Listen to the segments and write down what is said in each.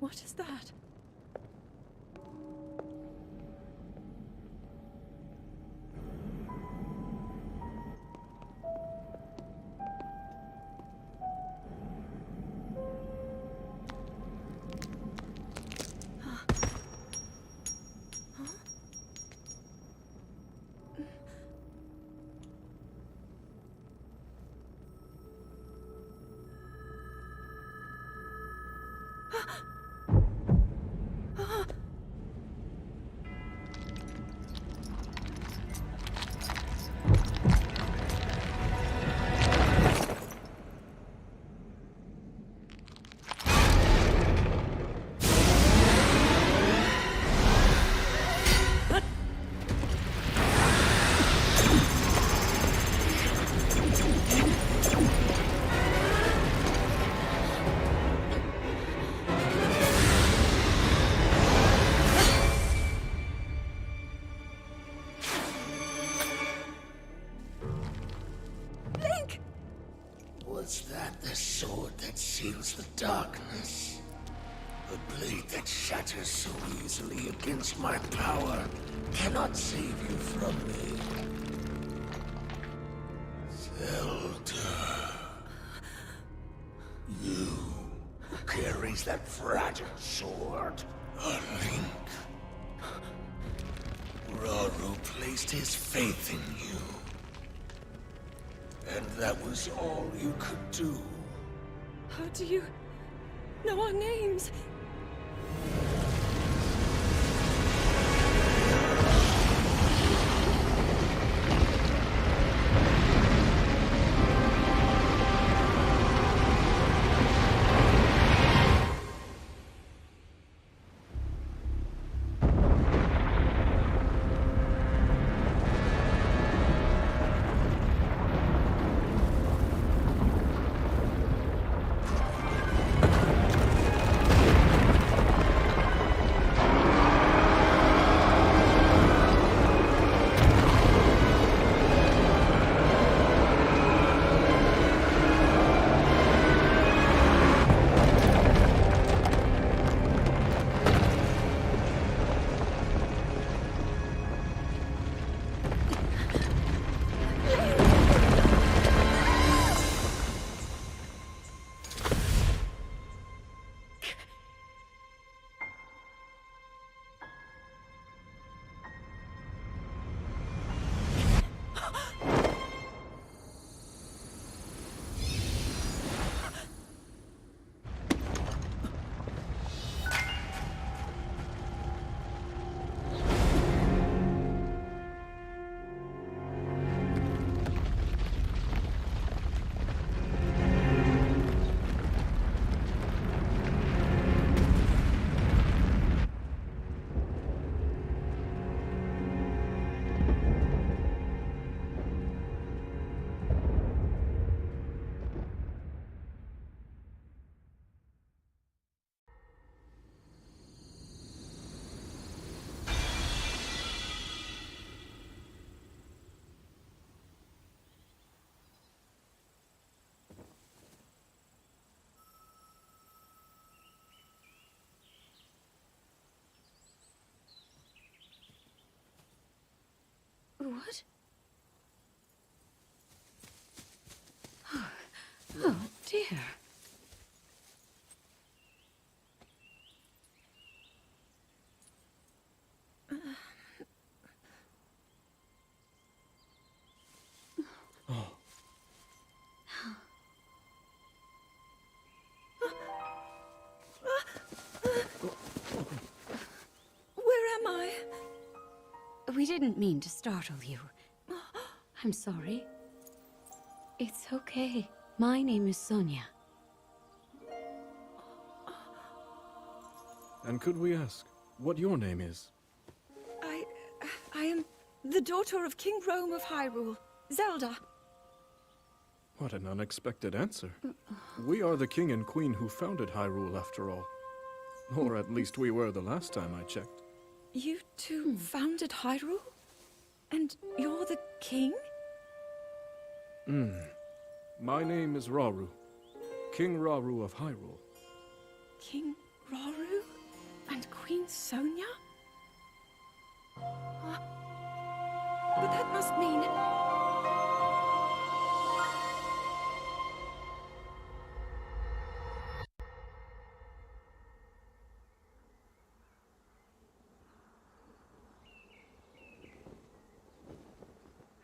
What is that? Was that the sword that seals the darkness? A blade that shatters so easily against my power cannot save you from me. Zelda. You who carries that fragile sword. A link. Rauru placed his faith in you. And that was all you could do. How do you know our names? What? Oh, dear. Where am I? We didn't mean to startle you. I'm sorry. It's okay. My name is Sonia. And could we ask what your name is? I am the daughter of King Rome of Hyrule, Zelda. What an unexpected answer. We are the king and queen who founded Hyrule, after all. Or at least we were the last time I checked. You two founded Hyrule? And you're the king? My name is Rauru. King Rauru of Hyrule. King Rauru and Queen Sonia? But that must mean...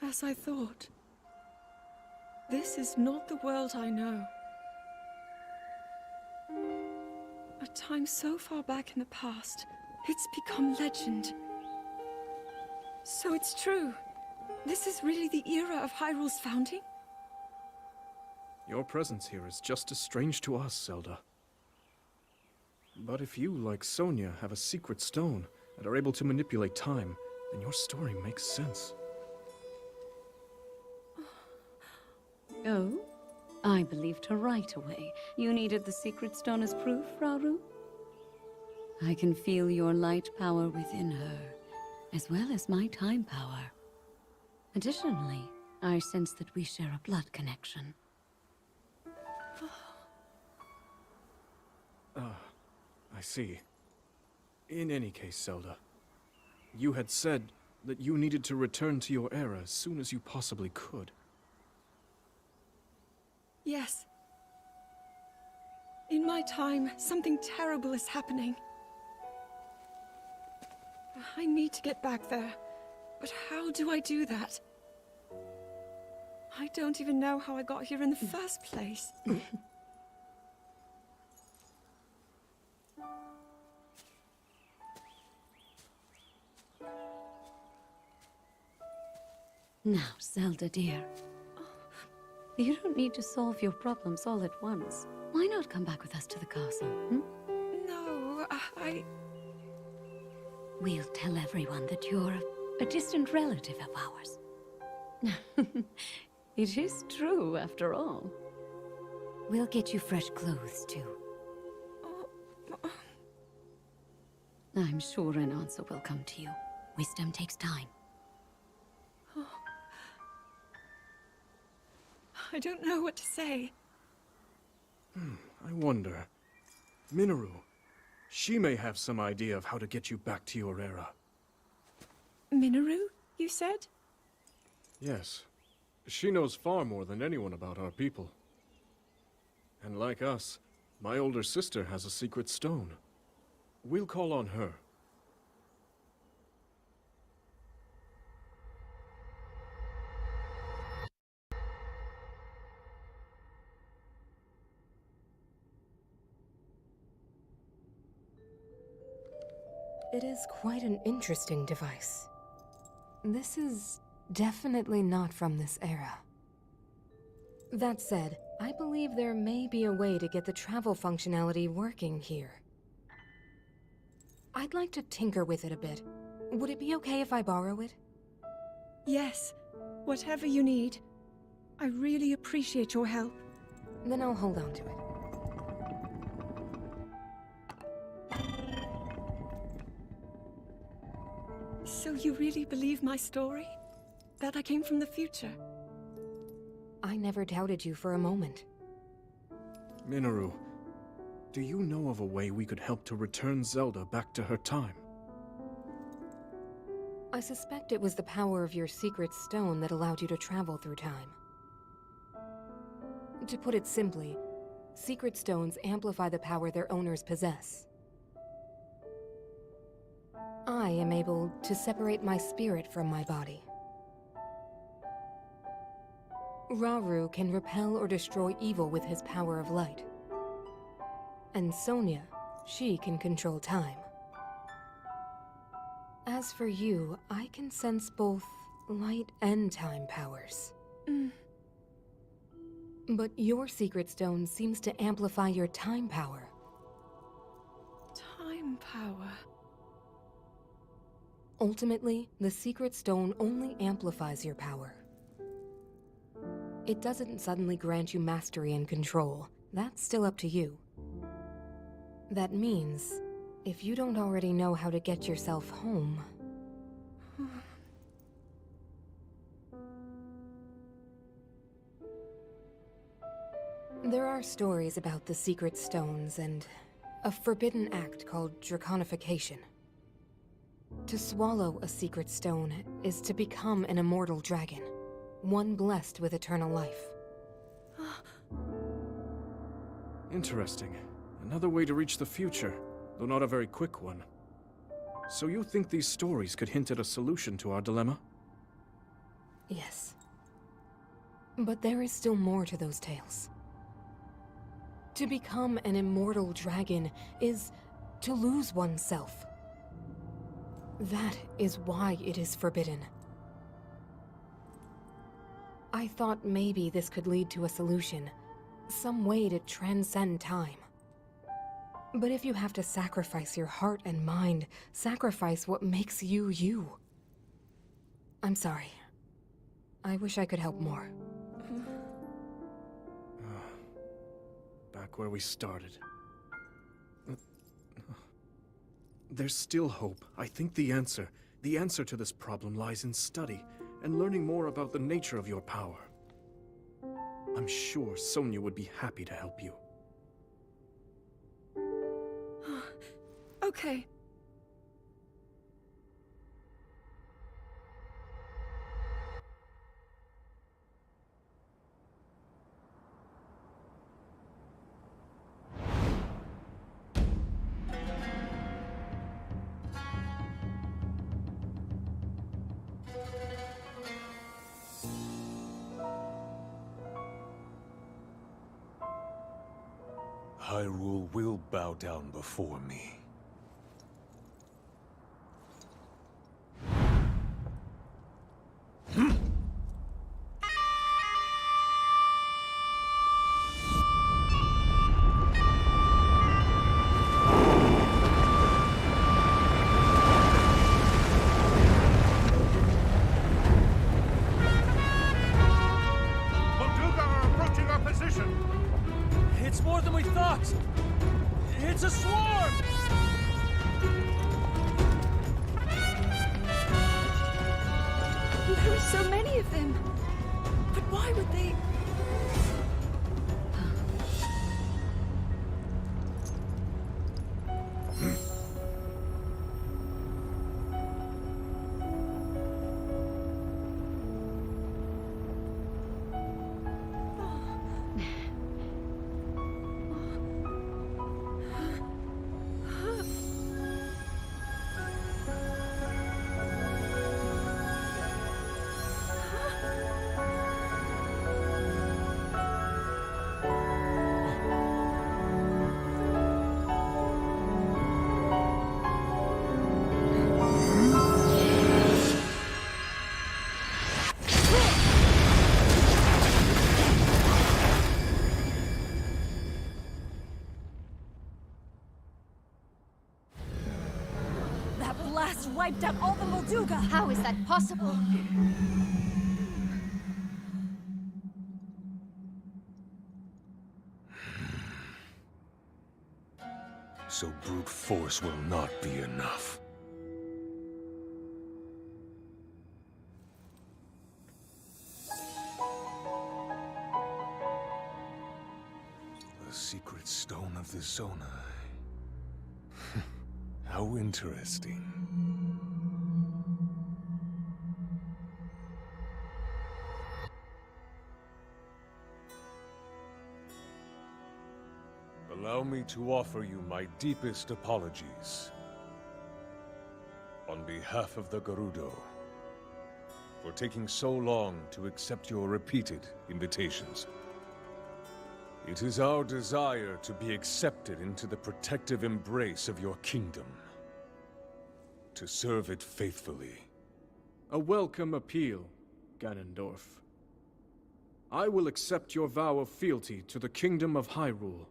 As I thought. This is not the world I know. A time so far back in the past, it's become legend. So it's true. This is really the era of Hyrule's founding? Your presence here is just as strange to us, Zelda. But if you, like Sonia, have a secret stone and are able to manipulate time, then your story makes sense. Oh? I believed her right away. You needed the secret stone as proof, Rauru? I can feel your light power within her, as well as my time power. Additionally, I sense that we share a blood connection. I see. In any case, Zelda, you had said that you needed to return to your era as soon as you possibly could. Yes. In my time, something terrible is happening. I need to get back there. But how do I do that? I don't even know how I got here in the first place. Now, Zelda dear. You don't need to solve your problems all at once. Why not come back with us to the castle, hmm? No, We'll tell everyone that you're a distant relative of ours. It is true, after all. We'll get you fresh clothes, too. I'm sure an answer will come to you. Wisdom takes time. I don't know what to say. I wonder. Minoru, she may have some idea of how to get you back to your era. Minoru, you said? Yes. She knows far more than anyone about our people. And like us, my older sister has a secret stone. We'll call on her. It is quite an interesting device. This is definitely not from this era. That said, I believe there may be a way to get the travel functionality working here. I'd like to tinker with it a bit. Would it be okay if I borrow it? Yes. Whatever you need. I really appreciate your help. Then I'll hold on to it. So you really believe my story? That I came from the future? I never doubted you for a moment. Minoru, do you know of a way we could help to return Zelda back to her time? I suspect it was the power of your secret stone that allowed you to travel through time. To put it simply, secret stones amplify the power their owners possess. I am able to separate my spirit from my body. Rauru can repel or destroy evil with his power of light. And Sonia, she can control time. As for you, I can sense both light and time powers. But your secret stone seems to amplify your time power. Time power. Ultimately, the secret stone only amplifies your power. It doesn't suddenly grant you mastery and control. That's still up to you. That means, if you don't already know how to get yourself home... There are stories about the secret stones, and A forbidden act called draconification. To swallow a secret stone is to become an immortal dragon, one blessed with eternal life. Interesting. Another way to reach the future, though not a very quick one. So you think these stories could hint at a solution to our dilemma? Yes. But there is still more to those tales. To become an immortal dragon is to lose oneself. That is why it is forbidden. I thought maybe this could lead to a solution, some way to transcend time. But if you have to sacrifice your heart and mind, sacrifice what makes you you. I'm sorry. I wish I could help more. Back where we started. There's still hope. I think the answer to this problem lies in study and learning more about the nature of your power. I'm sure Sonia would be happy to help you. Okay. Hyrule will bow down before me. Molduga are approaching our position! It's more than we thought! It's a swarm! There are so many of them. But why would they... That blast wiped out all the Molduga! How is that possible? So brute force will not be enough. The secret stone of the Zonai. How interesting. Allow me to offer you my deepest apologies. On behalf of the Gerudo, for taking so long to accept your repeated invitations. It is our desire to be accepted into the protective embrace of your kingdom. To serve it faithfully. A welcome appeal, Ganondorf. I will accept your vow of fealty to the Kingdom of Hyrule.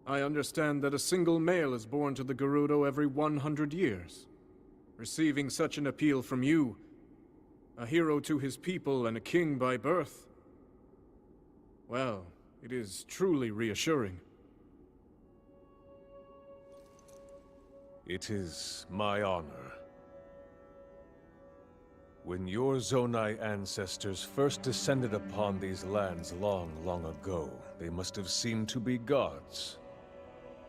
I understand that a single male is born to the Gerudo every 100 years. Receiving such an appeal from you, a hero to his people and a king by birth, well, it is truly reassuring. It is my honor. When your Zonai ancestors first descended upon these lands long, long ago, they must have seemed to be gods.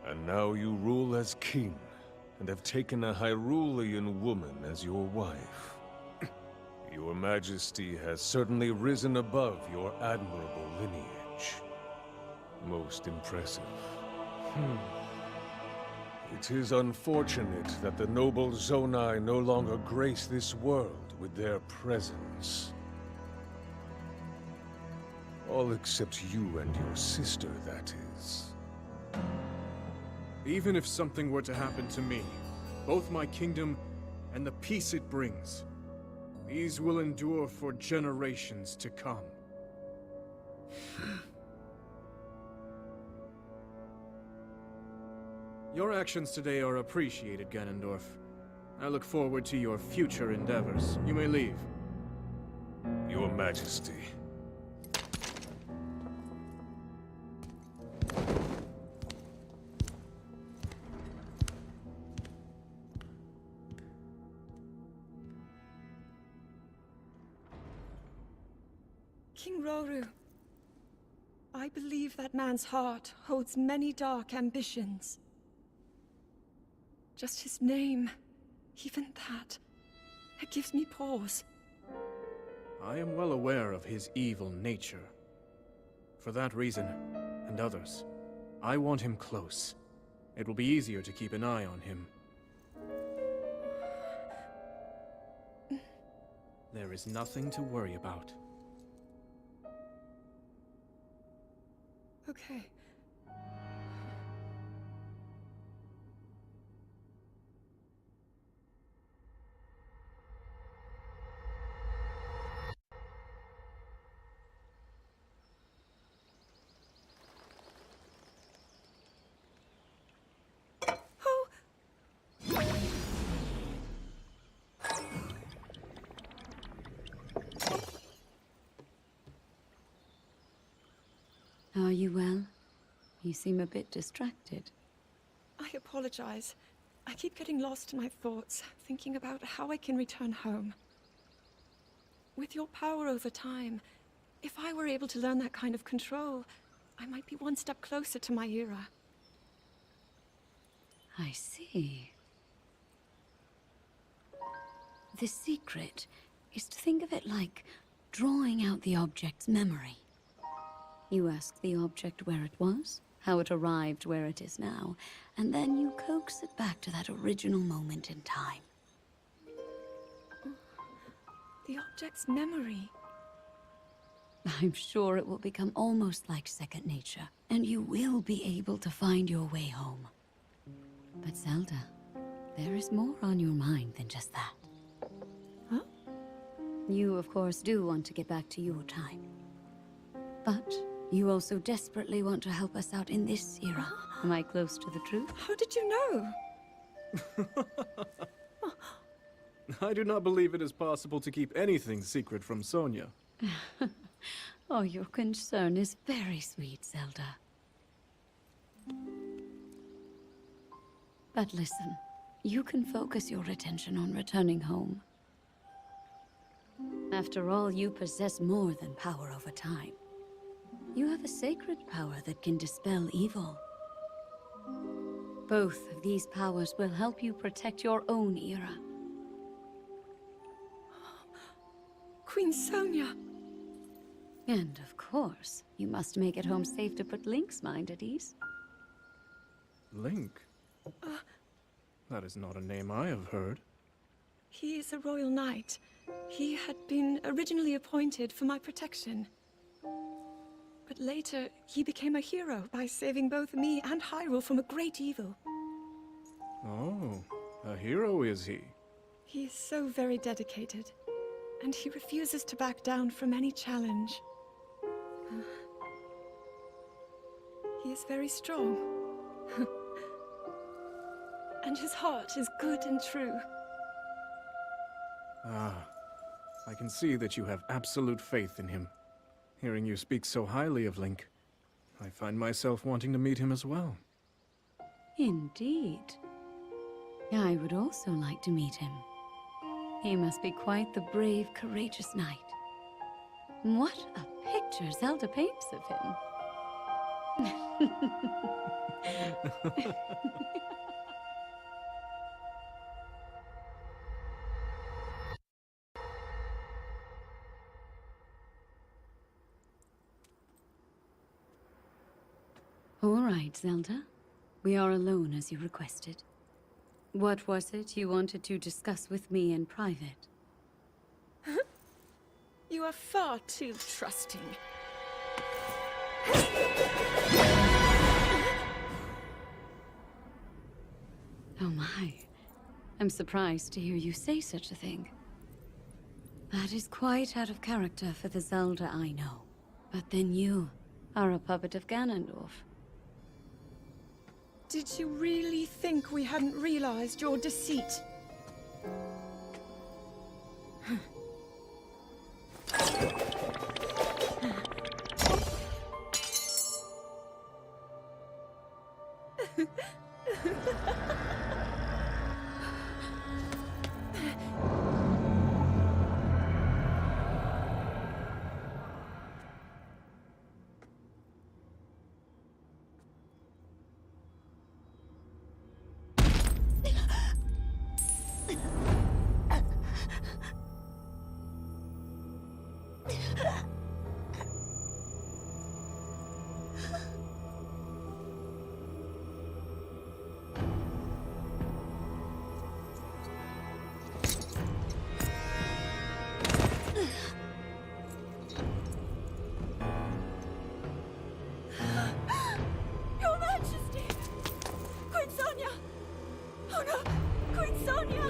And now you rule as king, and have taken a Hyrulean woman as your wife. Your Majesty has certainly risen above your admirable lineage. Most impressive. It is unfortunate that the noble Zonai no longer grace this world with their presence. All except you and your sister, that is. Even if something were to happen to me, both my kingdom and the peace it brings, these will endure for generations to come. Your actions today are appreciated, Ganondorf. I look forward to your future endeavors. You may leave. Your Majesty. King Roru, I believe that man's heart holds many dark ambitions. Just his name, even that, it gives me pause. I am well aware of his evil nature. For that reason, and others, I want him close. It will be easier to keep an eye on him. There is nothing to worry about. Okay. Oh! Are you well? You seem a bit distracted. I apologize. I keep getting lost in my thoughts, thinking about how I can return home. With your power over time, if I were able to learn that kind of control, I might be one step closer to my era. I see. The secret is to think of it like drawing out the object's memory. You ask the object where it was, how it arrived where it is now, and then you coax it back to that original moment in time. The object's memory. I'm sure it will become almost like second nature, and you will be able to find your way home. But Zelda, there is more on your mind than just that. Huh? You, of course, do want to get back to your time. But you also desperately want to help us out in this era. Am I close to the truth? How did you know? I do not believe it is possible to keep anything secret from Sonia. Oh, your concern is very sweet, Zelda. But listen, you can focus your attention on returning home. After all, you possess more than power over time. You have a sacred power that can dispel evil. Both of these powers will help you protect your own era. Queen Sonia! And of course, you must make it home safe to put Link's mind at ease. Link? That is not a name I have heard. He is a royal knight. He had been originally appointed for my protection. But later, he became a hero by saving both me and Hyrule from a great evil. Oh, a hero is he? He is so very dedicated, and he refuses to back down from any challenge. He is very strong. And his heart is good and true. Ah, I can see that you have absolute faith in him. Hearing you speak so highly of Link, I find myself wanting to meet him as well. Indeed. I would also like to meet him. He must be quite the brave, courageous knight. What a picture Zelda paints of him. All right, Zelda. We are alone as you requested. What was it you wanted to discuss with me in private? You are far too trusting. Oh my. I'm surprised to hear you say such a thing. That is quite out of character for the Zelda I know. But then you are a puppet of Ganondorf. Did you really think we hadn't realized your deceit? Your Majesty! Queen Sonia! Oh no! Queen Sonia!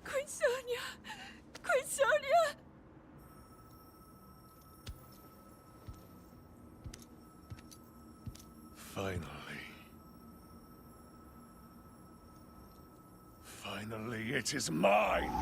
Queen Sonia! Queen Sonia! Finally. Finally, it is mine!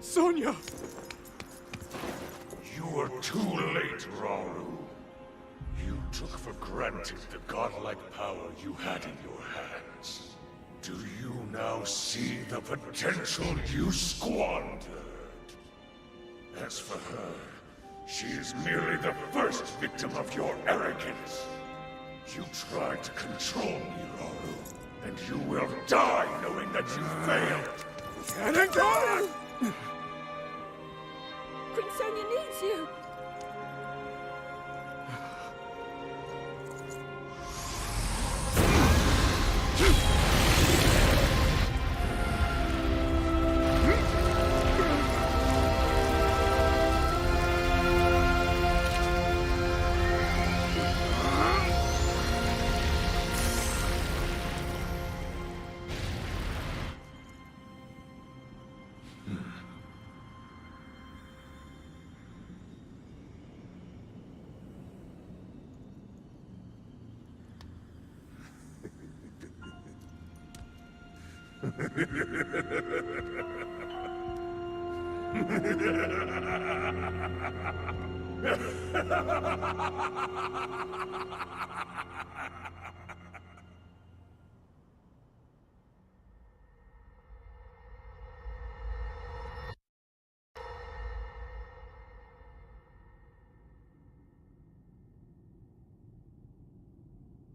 Sonia! You were too late, Rauru. You took for granted the godlike power you had in your hands. Do you now see the potential you squandered? As for her, she is merely the first first victim of your arrogance. You tried to control me, Rauru, and you will die knowing that you failed. Ganondorf! Queen Sonia needs you!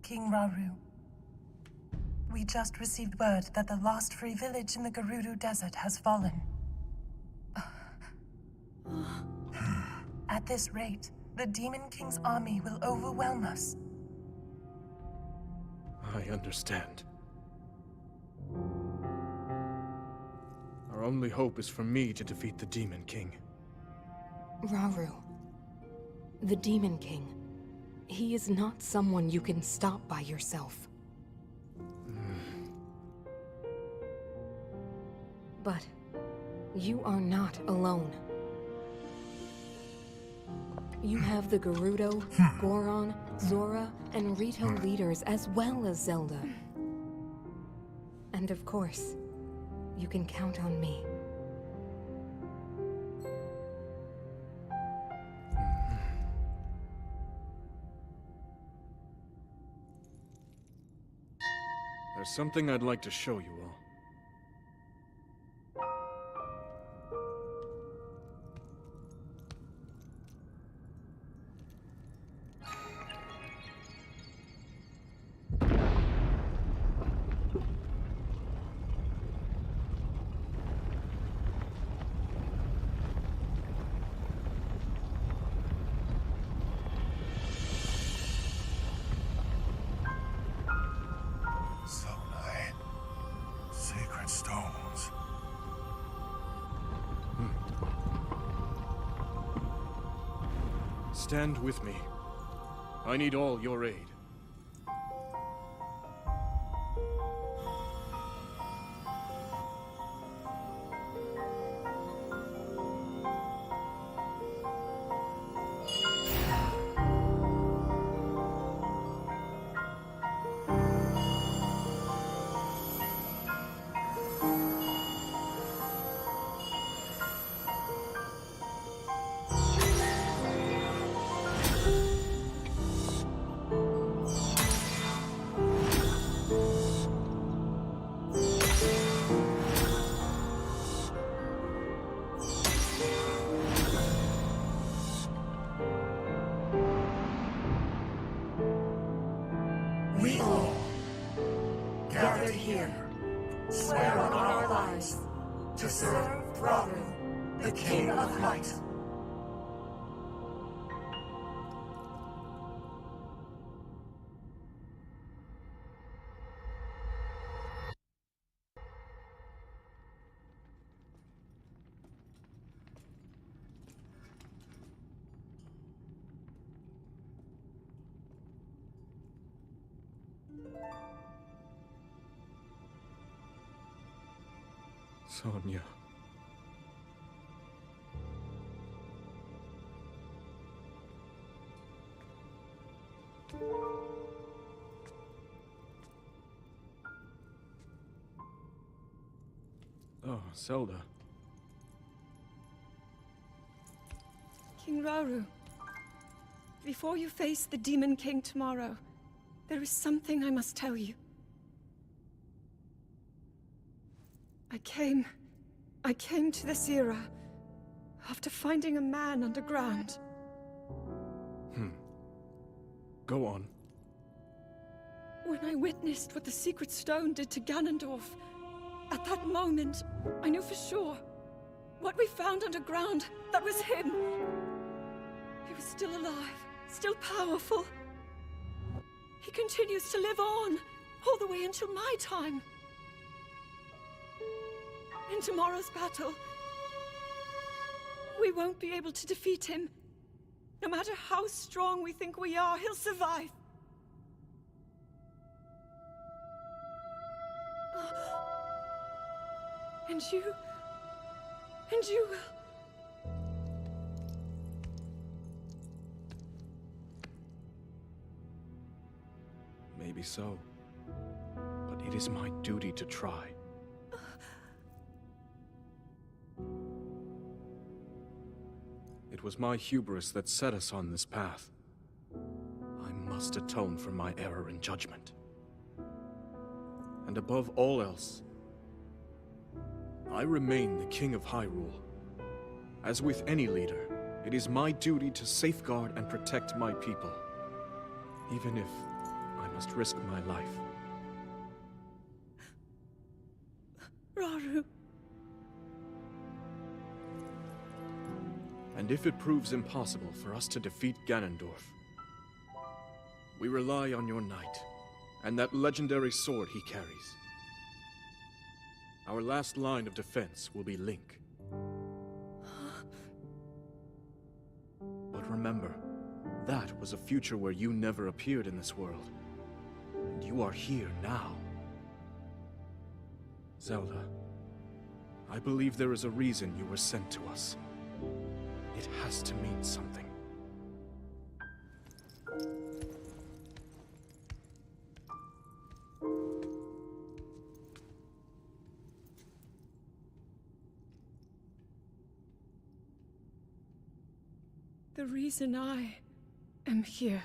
King Rauru, we just received word that the last free village in the Gerudo Desert has fallen. At this rate, the Demon King's army will overwhelm us. I understand. Our only hope is for me to defeat the Demon King. Rauru, the Demon King, he is not someone you can stop by yourself. But you are not alone. You have the Gerudo, Goron, Zora, and Rito leaders as well as Zelda. And of course, you can count on me. There's something I'd like to show you all. Sacred stones. Stand with me. I need all your aid. We all, gathered here, swear on our lives to serve Rauru, the King of Light. Sonia. Oh, Zelda. King Rauru, before you face the Demon King tomorrow, there is something I must tell you. I came to this era after finding a man underground. Go on. When I witnessed what the Secret Stone did to Ganondorf, at that moment, I knew for sure. What we found underground, that was him. He was still alive, still powerful. He continues to live on, all the way until my time. In tomorrow's battle, we won't be able to defeat him. No matter how strong we think we are, he'll survive. And you will. Maybe so. But it is my duty to try. It was my hubris that set us on this path. I must atone for my error in judgment. And above all else, I remain the King of Hyrule. As with any leader, it is my duty to safeguard and protect my people, even if I must risk my life. Rauru. And if it proves impossible for us to defeat Ganondorf, we rely on your knight, and that legendary sword he carries. Our last line of defense will be Link. But remember, that was a future where you never appeared in this world. And you are here now. Zelda, I believe there is a reason you were sent to us. It has to mean something. The reason I am here.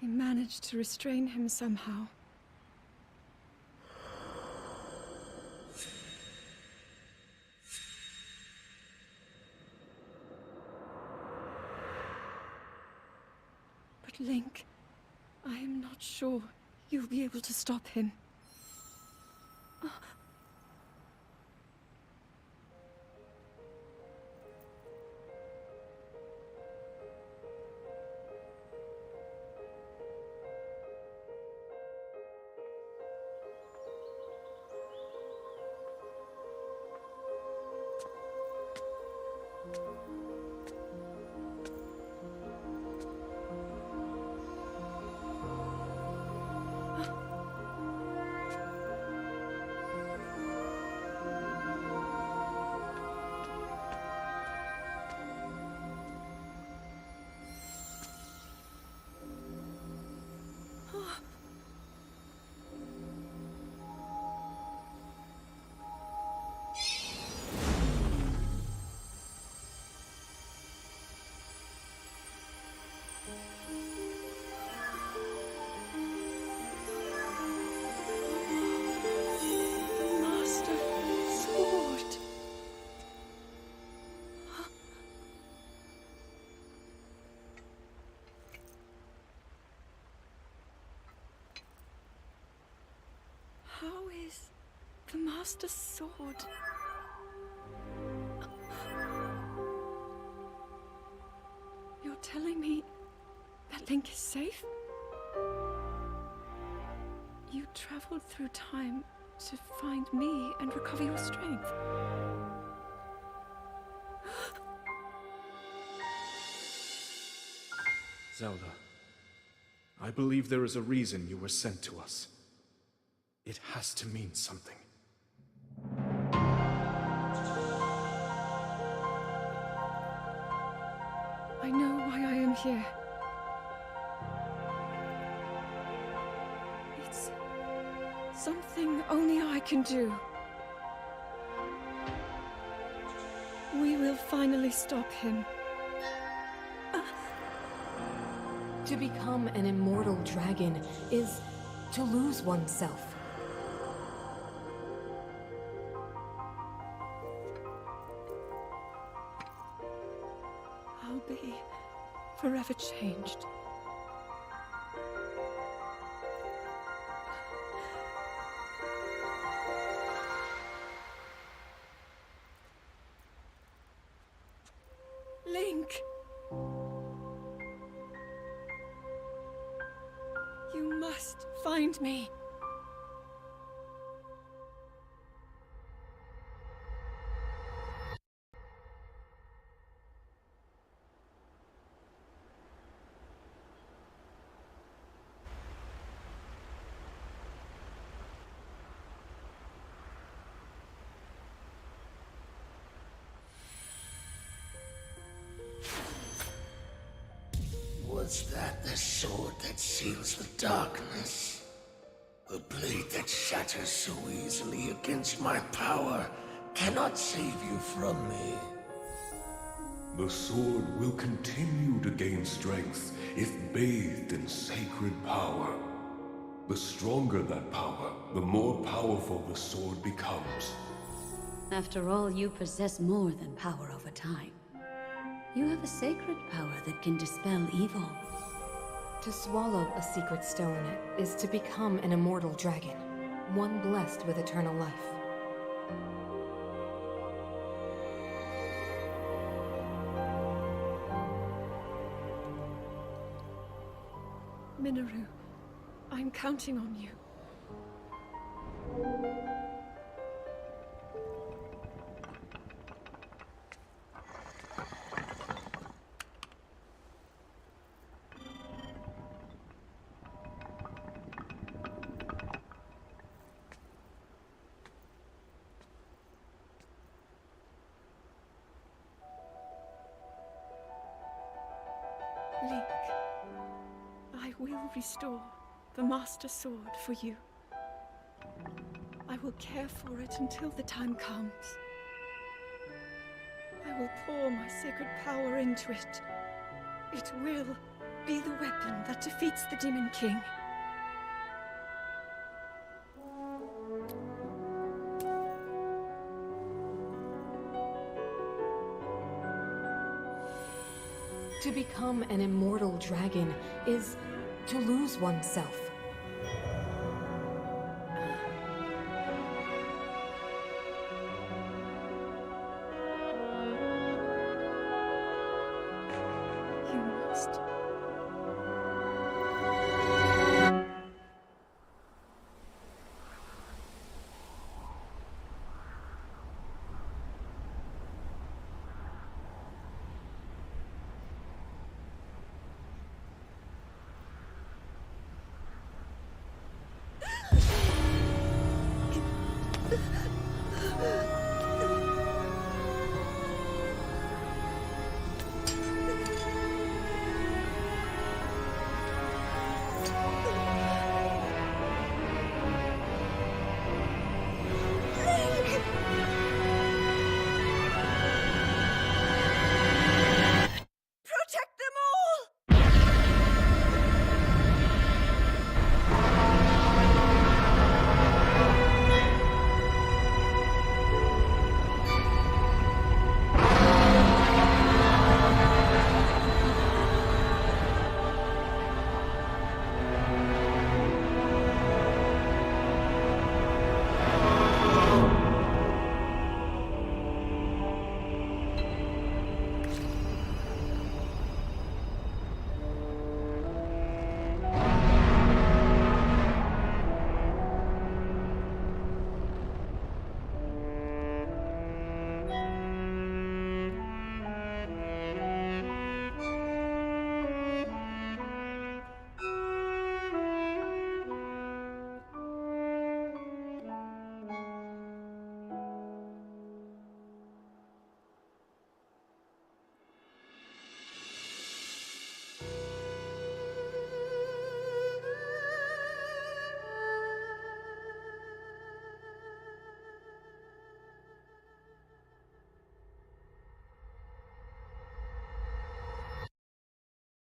We managed to restrain him somehow. But Link, I am not sure you'll be able to stop him. Master Sword. How is the Master Sword? You're telling me that Link is safe? You traveled through time to find me and recover your strength. Zelda, I believe there is a reason you were sent to us. It has to mean something. I know why I am here. It's something only I can do. We will finally stop him. To become an immortal dragon is to lose oneself. I'll be forever changed. Link! You must find me. Was that the sword that seals the darkness? The blade that shatters so easily against my power cannot save you from me. The sword will continue to gain strength if bathed in sacred power. The stronger that power, the more powerful the sword becomes. After all, you possess more than power over time. You have a sacred power that can dispel evil. To swallow a secret stone is to become an immortal dragon, one blessed with eternal life. Minoru, I'm counting on you. Link, I will restore the Master Sword for you. I will care for it until the time comes. I will pour my sacred power into it. It will be the weapon that defeats the Demon King. To become an immortal dragon is to lose oneself.